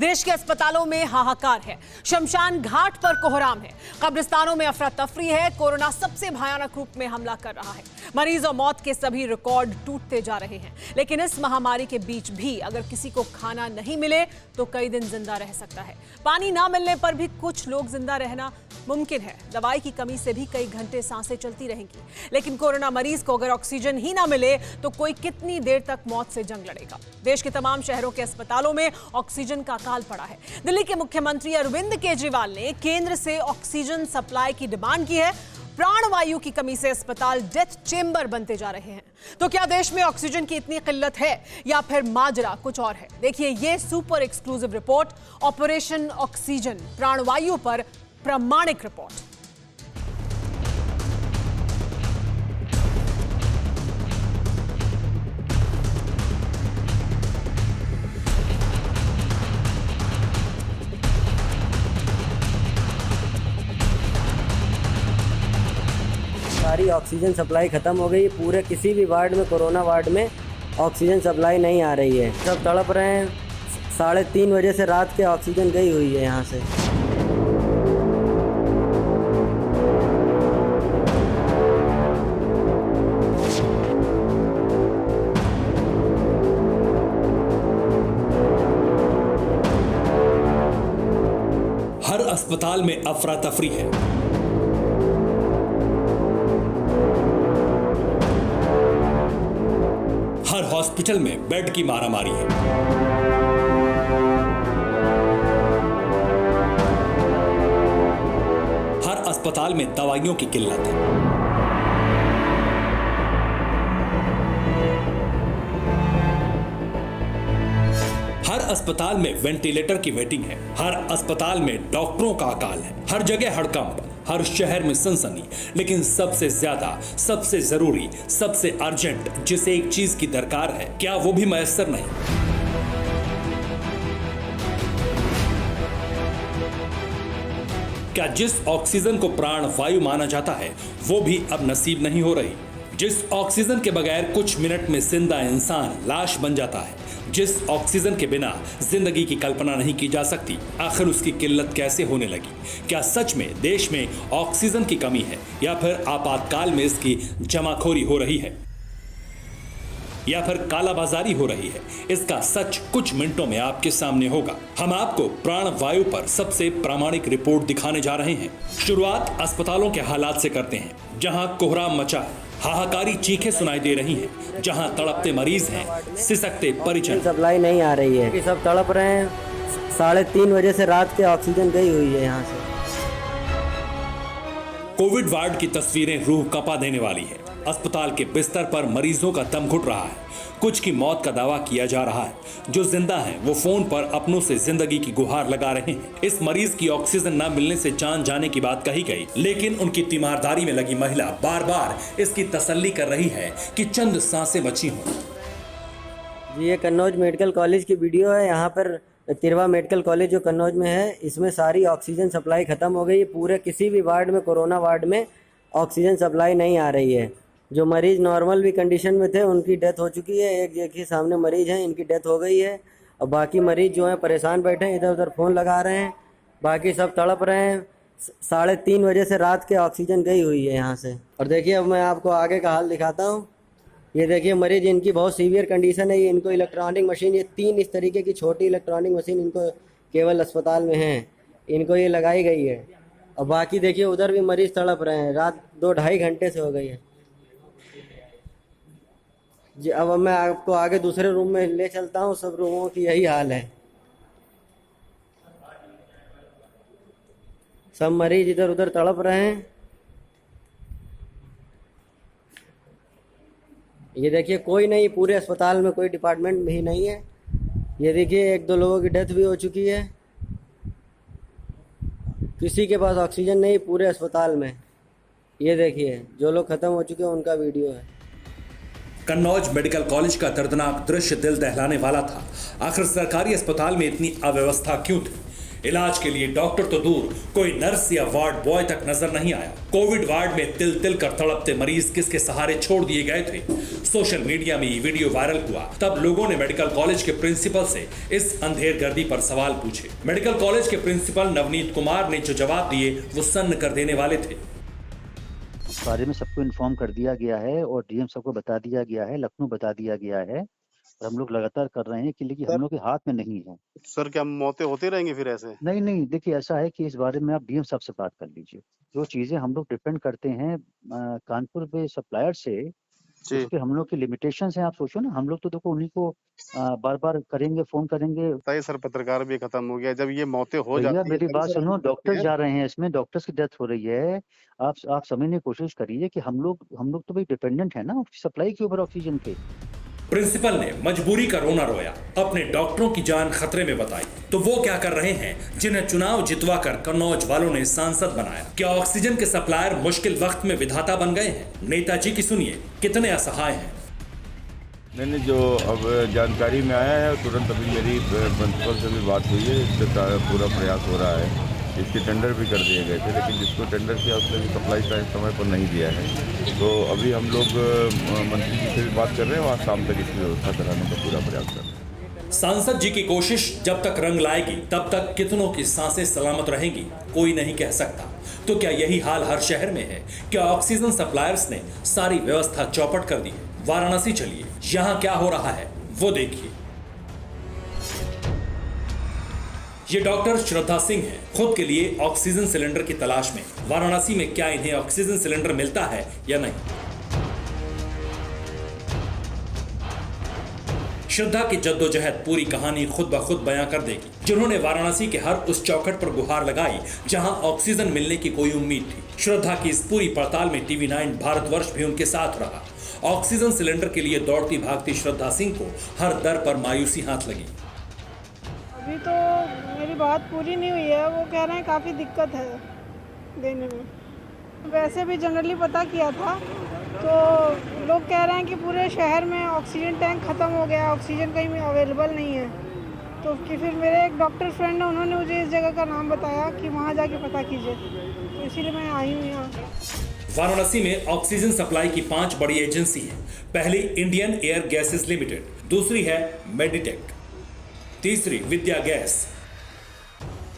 देश के अस्पतालों में हाहाकार है, शमशान घाट पर कोहराम है, कब्रिस्तानों में अफरा तफरी है। कोरोना सबसे भयानक रूप में हमला कर रहा है। मरीज और मौत के सभी रिकॉर्ड टूटते जा रहे हैं। लेकिन इस महामारी के बीच भी अगर किसी को खाना नहीं मिले तो कई दिन जिंदा रह सकता है। पानी ना मिलने पर भी कुछ लोग जिंदा रहना मुमकिन है। दवाई की कमी से भी कई घंटे सांसें चलती रहेंगी। लेकिन कोरोना मरीज को अगर ऑक्सीजन ही ना मिले तो कोई कितनी देर तक मौत से जंग लड़ेगा। देश के तमाम शहरों के अस्पतालों में ऑक्सीजन का अकाल पड़ा है। दिल्ली के मुख्यमंत्री अरविंद केजरीवाल ने केंद्र से ऑक्सीजन सप्लाई की डिमांड की है। प्राणवायु की कमी से अस्पताल डेथ चेंबर बनते जा रहे हैं। तो क्या देश में ऑक्सीजन की इतनी किल्लत है या फिर माजरा कुछ और है? देखिए ये super exclusive report, operation oxygen, प्राणवायु पर प्रामाणिक रिपोर्ट। सारी ऑक्सीजन सप्लाई ख़त्म हो गई। पूरे किसी भी वार्ड में, कोरोना वार्ड में ऑक्सीजन सप्लाई नहीं आ रही है। सब तड़प रहे हैं। 3:30 बजे से रात के ऑक्सीजन गई हुई है यहाँ से। हर अस्पताल में अफरा तफरी है। हर हॉस्पिटल में बेड की मारामारी है। हर अस्पताल में दवाइयों की किल्लत है। हर अस्पताल में वेंटिलेटर की वेटिंग है। हर अस्पताल में डॉक्टरों का अकाल है। हर जगह हड़कंप, हर शहर में सनसनी। लेकिन सबसे ज्यादा, सबसे जरूरी, सबसे अर्जेंट जिसे एक चीज की दरकार है, क्या वो भी मयस्सर नहीं? क्या जिस ऑक्सीजन को प्राण वायु माना जाता है वो भी अब नसीब नहीं हो रही? जिस ऑक्सीजन के बगैर कुछ मिनट में जिंदा इंसान लाश बन जाता है, जिस ऑक्सीजन के बिना जिंदगी की कल्पना नहीं की जा सकती, आखिर उसकी किल्लत कैसे होने लगी? क्या सच में देश में ऑक्सीजन की कमी है या फिर आपातकाल में इसकी जमाखोरी हो रही है या फिर कालाबाजारी हो रही है? इसका सच कुछ मिनटों में आपके सामने होगा। हम आपको प्राणवायु पर सबसे प्रामाणिक रिपोर्ट दिखाने जा रहे हैं। शुरुआत अस्पतालों के हालात से करते हैं, जहां कोहराम मचा है, हाहाकारी चीखें सुनाई दे रही हैं, जहां तड़पते मरीज हैं, सिसकते परिजन। सप्लाई नहीं आ रही है। सब तड़प रहे हैं। 3:30 बजे से रात के ऑक्सीजन गई हुई है यहाँ से। कोविड वार्ड की तस्वीरें रूह कपा देने वाली है। अस्पताल के बिस्तर पर मरीजों का दम घुट रहा है। कुछ की मौत का दावा किया जा रहा है। जो जिंदा हैं वो फोन पर अपनों से जिंदगी की गुहार लगा रहे हैं। इस मरीज की ऑक्सीजन न मिलने से जान जाने की बात कही गई, लेकिन उनकी तीमारदारी में लगी महिला बार बार इसकी तसल्ली कर रही है कि चंद सांसें बची हों। जी, ये कन्नौज मेडिकल कॉलेज की वीडियो है। यहाँ पर तिरवा मेडिकल कॉलेज जो कन्नौज में है, इसमें सारी ऑक्सीजन सप्लाई ख़त्म हो गई। पूरे किसी भी वार्ड में, कोरोना वार्ड में ऑक्सीजन सप्लाई नहीं आ रही है। जो मरीज़ नॉर्मल भी कंडीशन में थे उनकी डेथ हो चुकी है। एक देखिए सामने मरीज हैं, इनकी डेथ हो गई है। और बाकी मरीज जो हैं परेशान बैठे हैं, इधर उधर फ़ोन लगा रहे हैं। बाकी सब तड़प रहे हैं। 3:30 बजे से रात के ऑक्सीजन गई हुई है यहाँ से। और देखिए अब मैं आपको आगे का हाल दिखाता हूँ। ये देखिए मरीज, इनकी बहुत सीवियर कंडीशन है। ये इनको इलेक्ट्रॉनिक मशीन, ये 3 इस तरीके की छोटी इलेक्ट्रॉनिक मशीन इनको केवल अस्पताल में है, इनको ये लगाई गई है। और बाकी देखिए उधर भी मरीज तड़प रहे हैं। रात 2-2.5 घंटे से हो गई है जी। अब मैं आपको आगे दूसरे रूम में ले चलता हूँ। सब रूमों की यही हाल है। सब मरीज इधर उधर तड़प रहे हैं। ये देखिए कोई नहीं, पूरे अस्पताल में कोई डिपार्टमेंट भी नहीं है। ये देखिए 1-2 लोगों की डेथ भी हो चुकी है। किसी के पास ऑक्सीजन नहीं पूरे अस्पताल में। ये देखिए जो लोग खत्म हो चुके हैं उनका वीडियो है। कन्नौज मेडिकल कॉलेज का दर्दनाक दृश्य दिल दहलाने वाला था। आखिर सरकारी अस्पताल में इतनी अव्यवस्था क्यों थी? इलाज के लिए डॉक्टर तो दूर, कोई नर्स या वार्ड बॉय तक नजर नहीं आया। कोविड वार्ड में तिल तिल कर तड़पते मरीज किसके सहारे छोड़ दिए गए थे? सोशल मीडिया में ये वीडियो वायरल हुआ तब लोगों ने मेडिकल कॉलेज के प्रिंसिपल से इस अंधेरगर्दी पर सवाल पूछे। मेडिकल कॉलेज के प्रिंसिपल नवनीत कुमार ने जो जवाब दिए वो सन्न कर देने वाले थे। इस बारे में सबको इन्फॉर्म कर दिया गया है और डीएम सबको बता दिया गया है, लखनऊ बता दिया गया है और हम लोग लगातार कर रहे हैं कि लेकिन हम लोग के हाथ में नहीं है। सर क्या मौतें होती रहेंगी फिर ऐसे? नहीं, देखिए ऐसा है कि इस बारे में आप डीएम साहब से बात कर लीजिए। जो चीजें हम लोग डिपेंड करते हैं कानपुर में सप्लायर से, उसके हम लोग की लिमिटेशंस हैं। आप सोचो ना, हम लोग तो देखो उन्हीं को बार बार करेंगे, फोन करेंगे। बताइए सर, पत्रकार भी खत्म हो गया, जब ये मौतें हो जाती है। मेरी बात सुनो, डॉक्टर जा रहे हैं इसमें, डॉक्टर्स की डेथ हो रही है। आप समझने की कोशिश करिए कि हम लोग तो भाई डिपेंडेंट है ना सप्लाई के ऊपर, ऑक्सीजन के। प्रिंसिपल ने मजबूरी का रोना रोया, अपने डॉक्टरों की जान खतरे में बताई। तो वो क्या कर रहे हैं जिन्हें चुनाव जितवाकर कन्नौज वालों ने सांसद बनाया? क्या ऑक्सीजन के सप्लायर मुश्किल वक्त में विधाता बन गए हैं? नेताजी की सुनिए कितने असहाय हैं। नहीं, जो अब जानकारी में आया है तुरंत अभी मेरी प्रिंसिपल से भी बात हुई है। इसका पूरा प्रयास हो रहा है, इसके टेंडर भी कर दिए गए थे, लेकिन जिसको टेंडर किया उसने भी सप्लाई टाइम समय पर नहीं दिया है। तो अभी हम लोग मंत्री जी से भी बात कर रहे हैं, वहाँ शाम तक इसकी व्यवस्था कराने का पूरा प्रयास कर रहे हैं। सांसद जी की कोशिश जब तक रंग लाएगी तब तक कितनों की सांसें सलामत रहेंगी कोई नहीं कह सकता। तो क्या यही हाल हर शहर में है? क्या ऑक्सीजन सप्लायर्स ने सारी व्यवस्था चौपट कर दी है? वाराणसी चलिए, यहाँ क्या हो रहा है वो देखिए। ये डॉक्टर श्रद्धा सिंह हैं, खुद के लिए ऑक्सीजन सिलेंडर की तलाश में। वाराणसी में क्या इन्हें ऑक्सीजन सिलेंडर मिलता है या नहीं? श्रद्धा की जद्दोजहद पूरी कहानी खुद ब खुद बयां कर देगी, जिन्होंने वाराणसी के हर उस चौखट पर गुहार लगाई जहां ऑक्सीजन मिलने की कोई उम्मीद थी। श्रद्धा की इस पूरी पड़ताल में TV9 भारतवर्ष भी उनके साथ रहा। ऑक्सीजन सिलेंडर के लिए दौड़ती भागती श्रद्धा सिंह को हर दर पर मायूसी हाथ लगी। अभी तो मेरी बात पूरी नहीं हुई है, वो कह रहे हैं काफ़ी दिक्कत है देने में। वैसे भी जनरली पता किया था तो लोग कह रहे हैं कि पूरे शहर में ऑक्सीजन टैंक ख़त्म हो गया, ऑक्सीजन कहीं में अवेलेबल नहीं है। तो कि फिर मेरे एक डॉक्टर फ्रेंड है, उन्होंने मुझे इस जगह का नाम बताया कि वहाँ जाके पता कीजिए, तो इसीलिए मैं आई हूँ यहाँ। वाराणसी में ऑक्सीजन सप्लाई की 5 बड़ी एजेंसी हैं। पहली इंडियन एयर गैसेस लिमिटेड, दूसरी है मेडिटेक, तीसरी विद्या गैस,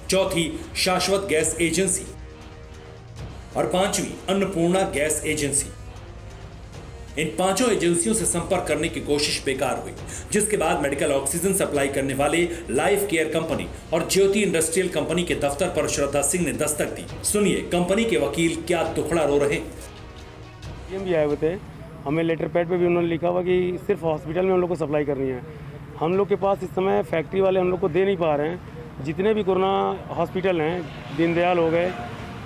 चौथी शाश्वत गैस एजेंसी और 5वीं अन्नपूर्णा गैस एजेंसी। इन 5 एजेंसियों से संपर्क करने की कोशिश बेकार हुई, जिसके बाद मेडिकल ऑक्सीजन सप्लाई करने वाले लाइफ केयर कंपनी और ज्योति इंडस्ट्रियल कंपनी के दफ्तर पर श्रद्धा सिंह ने दस्तक दी। सुनिए कंपनी के वकील क्या दुखड़ा रो रहे हैं। भी आए हुए थे, हमें लेटर पैड पे भी उन्होंने लिखा हुआ कि सिर्फ हॉस्पिटल में हम लोग को सप्लाई करनी है। हम लोग के पास इस समय फैक्ट्री वाले हम लोग को दे नहीं पा रहे हैं। जितने भी कोरोना हॉस्पिटल हैं, दीनदयाल हो गए,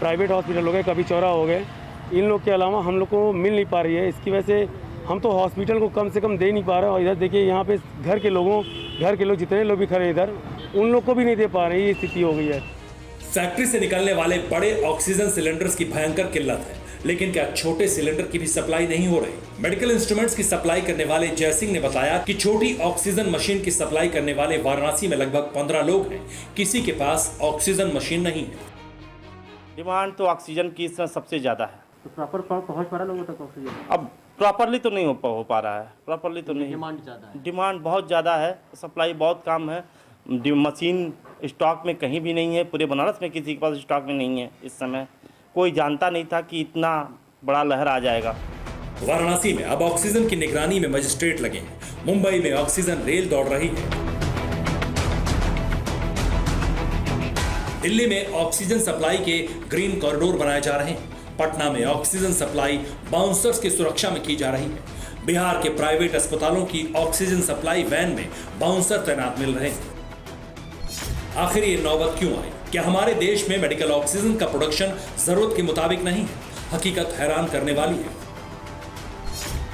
प्राइवेट हॉस्पिटल हो गए, कभी चौरा हो गए, इन लोग के अलावा हम लोग को मिल नहीं पा रही है। इसकी वजह से हम तो हॉस्पिटल को कम से कम दे नहीं पा रहे हैं। और इधर देखिए यहाँ पे घर के लोग जितने लोग भी खड़े हैं इधर, उन लोग को भी नहीं दे पा रहे हैं। ये स्थिति हो गई है। फैक्ट्री से निकलने वाले बड़े ऑक्सीजन सिलेंडर्स की भयंकर किल्लत है, लेकिन क्या छोटे सिलेंडर की भी सप्लाई नहीं हो रही? मेडिकल इंस्ट्रूमेंट्स की सप्लाई करने वाले जय सिंह ने बताया कि छोटी ऑक्सीजन मशीन की सप्लाई करने वाले वाराणसी में लगभग 15 लोग हैं, किसी के पास ऑक्सीजन मशीन नहीं है। डिमांड तो ऑक्सीजन की इस समय सबसे ज़्यादा है। तो प्रॉपर पहुंच पा रहा लोगों तक ऑक्सीजन? अब प्रॉपरली तो नहीं हो पा रहा है, प्रॉपरली तो नहीं। डिमांड ज़्यादा है, डिमांड बहुत ज़्यादा है, सप्लाई बहुत कम है। मशीन स्टॉक में कहीं भी नहीं है, पूरे बनारस में किसी के पास स्टॉक में नहीं है। इस समय कोई जानता नहीं था कि इतना बड़ा लहर आ जाएगा। वाराणसी में अब ऑक्सीजन की निगरानी में मजिस्ट्रेट लगे हैं। मुंबई में ऑक्सीजन रेल दौड़ रही है। दिल्ली में ऑक्सीजन सप्लाई के ग्रीन कॉरिडोर बनाए जा रहे हैं। पटना में ऑक्सीजन सप्लाई बाउंसर्स की सुरक्षा में की जा रही है। बिहार के प्राइवेट अस्पतालों की ऑक्सीजन सप्लाई वैन में बाउंसर तैनात मिल रहे हैं। आखिर ये नौबत क्यों आई? क्या हमारे देश में मेडिकल ऑक्सीजन का प्रोडक्शन जरूरत के मुताबिक नहीं है? हकीकत हैरान करने वाली है।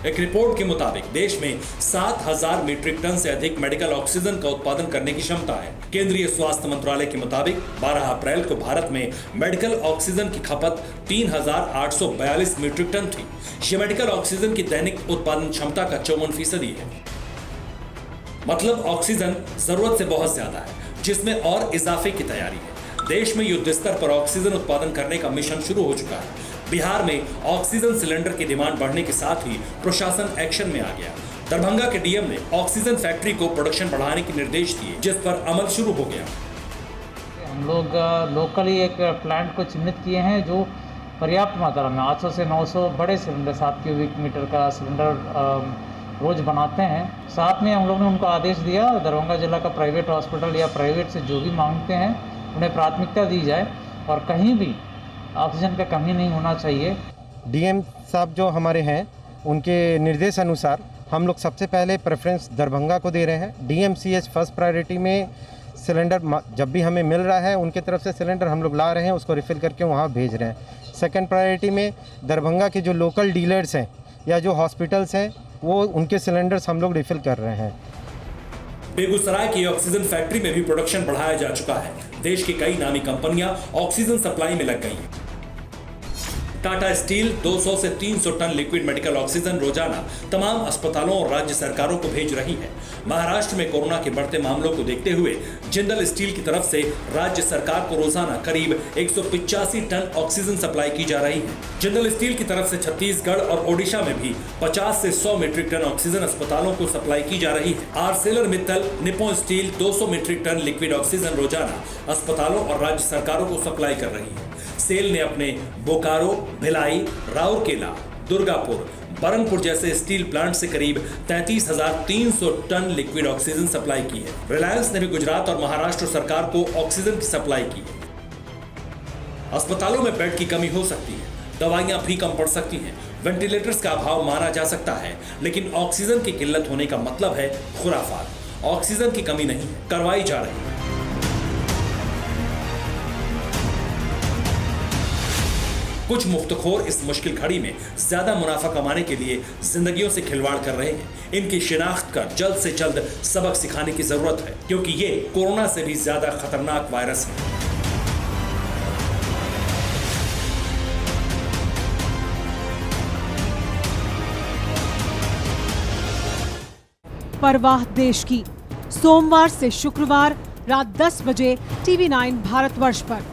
एक रिपोर्ट के मुताबिक देश में 7,000 मीट्रिक टन से अधिक मेडिकल ऑक्सीजन का उत्पादन करने की क्षमता है। केंद्रीय स्वास्थ्य मंत्रालय के मुताबिक 12 अप्रैल को भारत में मेडिकल ऑक्सीजन की खपत 3,842 मीट्रिक टन थी। यह मेडिकल ऑक्सीजन की दैनिक उत्पादन क्षमता का 54% है। मतलब ऑक्सीजन जरूरत से बहुत ज्यादा है, जिसमें और इजाफे की तैयारी है। देश में युद्ध स्तर पर ऑक्सीजन उत्पादन करने का मिशन शुरू हो चुका है। बिहार में ऑक्सीजन सिलेंडर की डिमांड बढ़ने के साथ ही प्रशासन एक्शन में आ गया। दरभंगा के डीएम ने ऑक्सीजन फैक्ट्री को प्रोडक्शन बढ़ाने के निर्देश दिए, जिस पर अमल शुरू हो गया। हम लोग लोकली एक प्लांट को चिन्हित किए हैं जो पर्याप्त मात्रा में 800 से 900 बड़े सिलेंडर 7 क्यूबिक मीटर का सिलेंडर रोज बनाते हैं। साथ में हम लोग ने उनको आदेश दिया दरभंगा जिला का प्राइवेट हॉस्पिटल या प्राइवेट से जो भी मांगते हैं उन्हें प्राथमिकता दी जाए और कहीं भी ऑक्सीजन का कमी नहीं होना चाहिए। डीएम साहब जो हमारे हैं उनके निर्देश अनुसार हम लोग सबसे पहले प्रेफरेंस दरभंगा को दे रहे हैं। डीएमसीएच फर्स्ट प्रायोरिटी में सिलेंडर जब भी हमें मिल रहा है उनके तरफ से सिलेंडर हम लोग ला रहे हैं, उसको रिफ़िल करके वहाँ भेज रहे हैं। सेकंड प्रायोरिटी में दरभंगा के जो लोकल डीलर्स हैं या जो हॉस्पिटल्स हैं वो उनके सिलेंडर्स हम लोग रिफ़िल कर रहे हैं। बेगूसराय की ऑक्सीजन फैक्ट्री में भी प्रोडक्शन बढ़ाया जा चुका है। देश की कई नामी कंपनियां ऑक्सीजन सप्लाई में लग गई हैं। टाटा स्टील 200 से 300 टन लिक्विड मेडिकल ऑक्सीजन रोजाना तमाम अस्पतालों और राज्य सरकारों को भेज रही है। महाराष्ट्र में कोरोना के बढ़ते मामलों को देखते हुए जिंदल स्टील की तरफ से राज्य सरकार को रोजाना करीब 185 टन ऑक्सीजन सप्लाई की जा रही है। जिंदल स्टील की तरफ से छत्तीसगढ़ और ओडिशा में भी 50 से 100 मीट्रिक टन ऑक्सीजन अस्पतालों को सप्लाई की जा रही है। ArcelorMittal Nippon Steel 200 metric ton liquid oxygen रोजाना अस्पतालों और राज्य सरकारों को सप्लाई कर रही है। सेल ने अपने बोकारो, भिलाई, राउरकेला, दुर्गापुर, बरनपुर जैसे स्टील प्लांट से करीब 33,300 टन लिक्विड ऑक्सीजन सप्लाई की है। रिलायंस ने भी गुजरात और महाराष्ट्र सरकार को ऑक्सीजन की सप्लाई की है। अस्पतालों में बेड की कमी हो सकती है, दवाइयां भी कम पड़ सकती हैं, वेंटिलेटर्स का अभाव माना जा सकता है, लेकिन ऑक्सीजन की किल्लत होने का मतलब है खुराफात। ऑक्सीजन की कमी नहीं करवाई जा रही है। कुछ मुफ्तखोर इस मुश्किल घड़ी में ज्यादा मुनाफा कमाने के लिए जिंदगियों से खिलवाड़ कर रहे हैं। इनकी शिनाख्त कर जल्द से जल्द सबक सिखाने की जरूरत है, क्योंकि ये कोरोना से भी ज्यादा खतरनाक वायरस है। परवाह देश की, सोमवार से शुक्रवार रात 10 बजे TV9 भारतवर्ष पर।